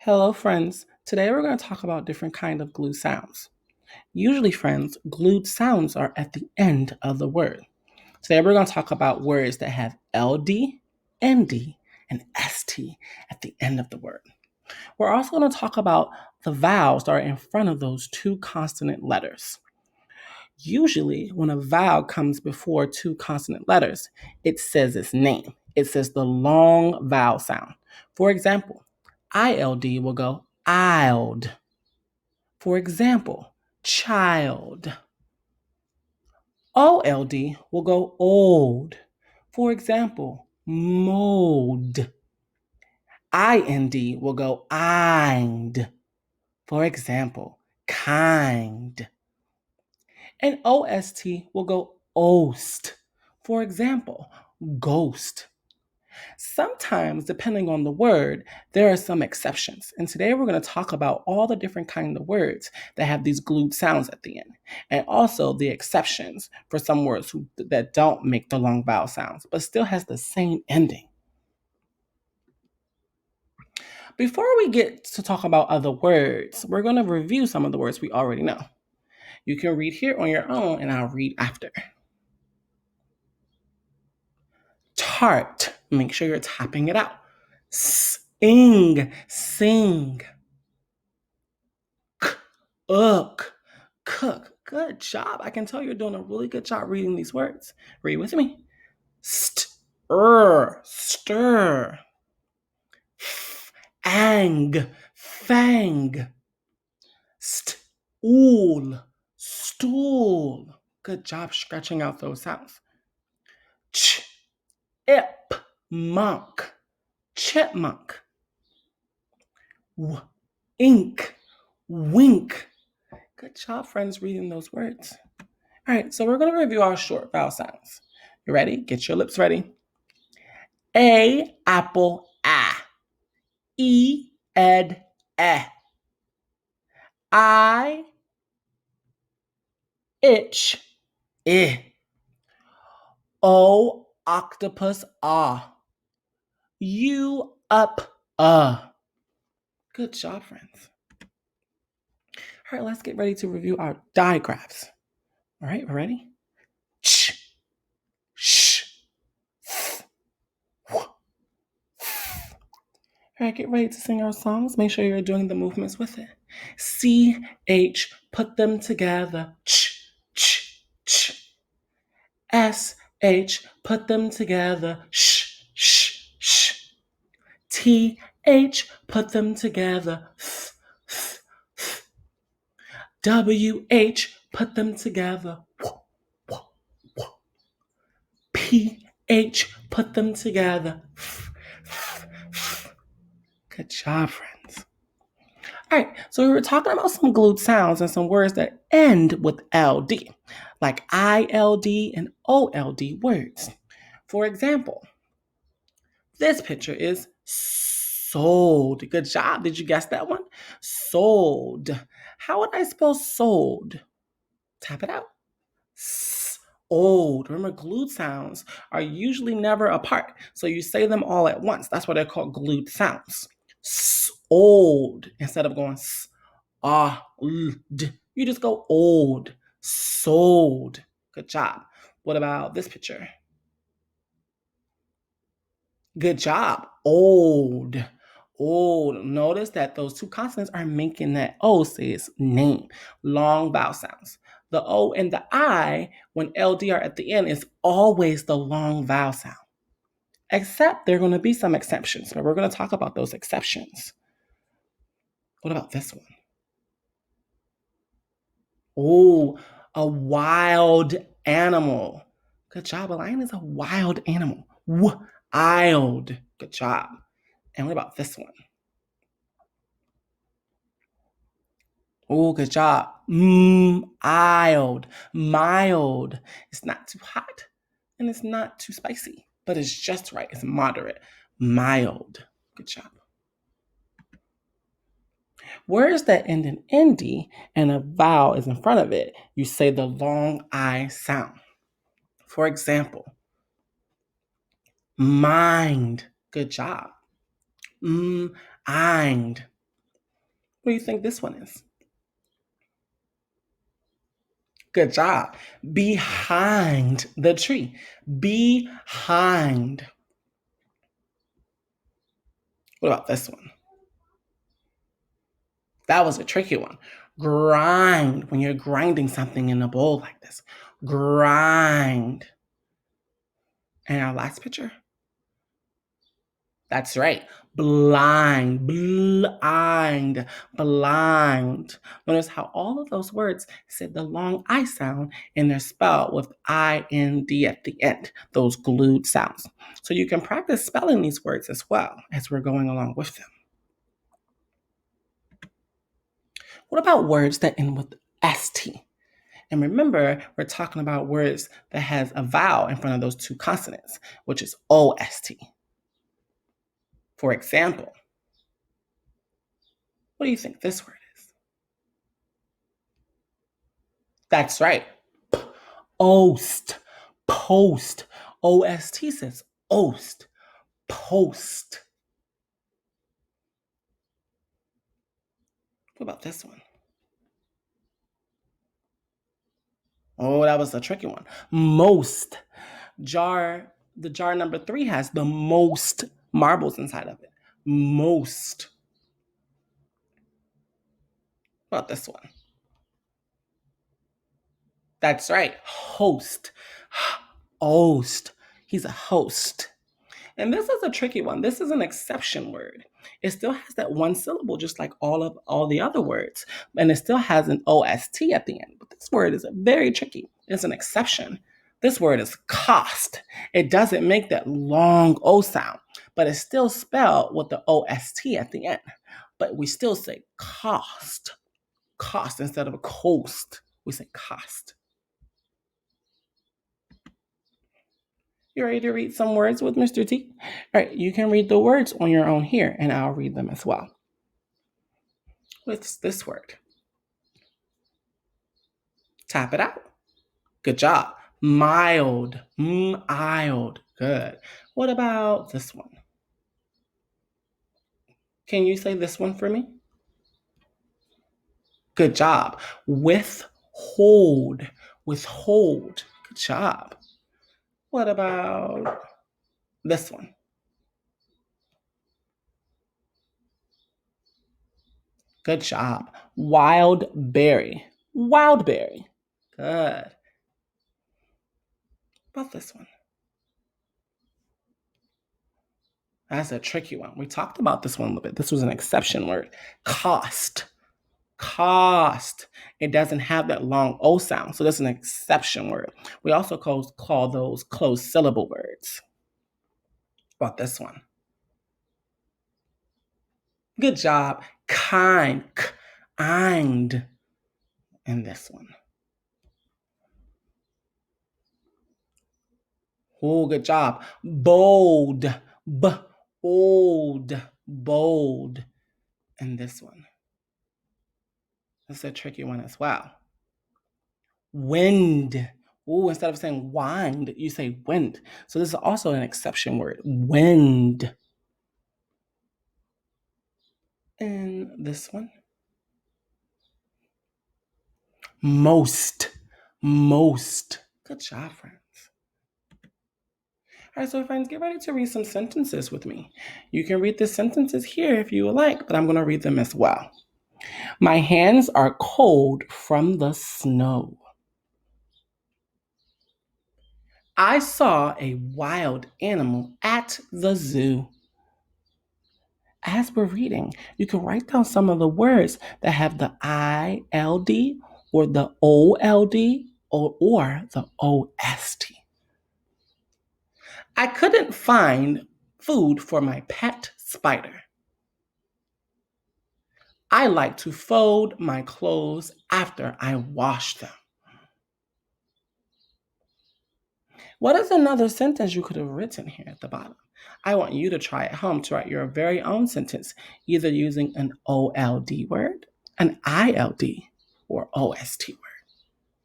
Hello, friends. Today we're going to talk about different kind of glued sounds. Usually, friends, glued sounds are at the end of the word. Today we're going to talk about words that have LD, ND, and ST at the end of the word. We're also going to talk about the vowels that are in front of those two consonant letters. Usually, when a vowel comes before two consonant letters, it says its name. It says the long vowel sound. For example, ILD will go ILD. For example, child. OLD will go old. For example, mold. IND will go IND. For example, kind. And OST will go ost. For example, ghost. Sometimes, depending on the word, there are some exceptions. And today we're going to talk about all the different kinds of words that have these glued sounds at the end, and also the exceptions for some words that don't make the long vowel sounds, but still has the same ending. Before we get to talk about other words, we're going to review some of the words we already know. You can read here on your own, and I'll read after. Tart. Make sure you're tapping it out. Sing. Sing. Cook. Good job. I can tell you're doing a really good job reading these words. Read with me. Stir. Stir. Ang. Fang. Stool. Stool. Good job stretching out those sounds. Chip. Monk. Chipmunk. Ink. Wink. Good job, friends, reading those words. All right, so we're going to review our short vowel sounds. You ready? Get your lips ready. A, apple, ah. E, ed, eh. I, itch, eh. O, octopus, ah. U, up, Good job, friends. All right, let's get ready to review our digraphs. All right, we're ready? Ch, sh, All right, get ready to sing our songs. Make sure you're doing the movements with it. CH, put them together. Ch, ch, ch. SH, put them together. Sh, sh, sh. TH, put them together. WH, put them together. PH, put them together. Good job, friends. All right, so we were talking about some glued sounds and some words that end with LD, like ILD and OLD words. For example, this picture is sold. Good job. Did you guess that one? Sold. How would I spell sold? Tap it out. Old. Remember, glued sounds are usually never apart. So you say them all at once. That's why they're called glued sounds. Old. Instead of going you just go old. Sold. Good job. What about this picture? Good job. Old. Old. Notice that those two consonants are making that O say its name. Long vowel sounds. The O and the I, when LD are at the end, is always the long vowel sound. Except there are going to be some exceptions, but we're going to talk about those exceptions. What about this one? Oh, a wild animal. Good job. A lion is a wild animal. Wild. Good job. And what about this one? Oh, good job. Mild. Mild. It's not too hot and it's not too spicy, but it's just right. It's moderate. Mild. Good job. Words that end in ND and a vowel is in front of it, you say the long I sound. For example, mind. Good job. Mind. What do you think this one is? Good job. Behind the tree. Behind. What about this one? That was a tricky one. Grind. When you're grinding something in a bowl like this. Grind. And our last picture. That's right. Blind, blind, blind. Notice how all of those words said the long I sound and they're spelled with I-N-D at the end, those glued sounds. So you can practice spelling these words as well as we're going along with them. What about words that end with ST? And remember, we're talking about words that has a vowel in front of those two consonants, which is OST. For example, what do you think this word is? That's right. Ost. Post. OST says ost. Post. What about this one? Oh, that was a tricky one. Most. The jar number 3 has the most marbles inside of it. Most. What about this one? That's right. Host. Host. He's a host. And this is a tricky one. This is an exception word. It still has that one syllable, just like all the other words. And it still has an OST at the end. But this word is very tricky. It's an exception. This word is cost. It doesn't make that long O sound, but it's still spelled with the OST at the end. But we still say cost. Cost instead of a coast. We say cost. You ready to read some words with Mr. T? All right, you can read the words on your own here, and I'll read them as well. What's this word? Tap it out. Good job. Mild. Mild. Good. What about this one? Can you say this one for me? Good job. Withhold. Withhold. Good job. What about this one? Good job. Wild berry. Wild berry. Good. What about this one? That's a tricky one. We talked about this one a little bit. This was an exception word. Cost. Cost. It doesn't have that long O sound, so that's an exception word. We also call those closed syllable words. What about this one? Good job. Kind. Kind. And this one. Oh, good job. Bold. Old. Bold. And this one. That's a tricky one as well. Wind. Ooh, instead of saying wind, you say wind. So this is also an exception word. Wind. And this one. Most. Most. Good job, friends. All right, so friends, get ready to read some sentences with me. You can read the sentences here if you would like, but I'm going to read them as well. My hands are cold from the snow. I saw a wild animal at the zoo. As we're reading, you can write down some of the words that have the ILD or the OLD or the OST. I couldn't find food for my pet spider. I like to fold my clothes after I wash them. What is another sentence you could have written here at the bottom? I want you to try at home to write your very own sentence, either using an OLD word, an ILD, or OST word.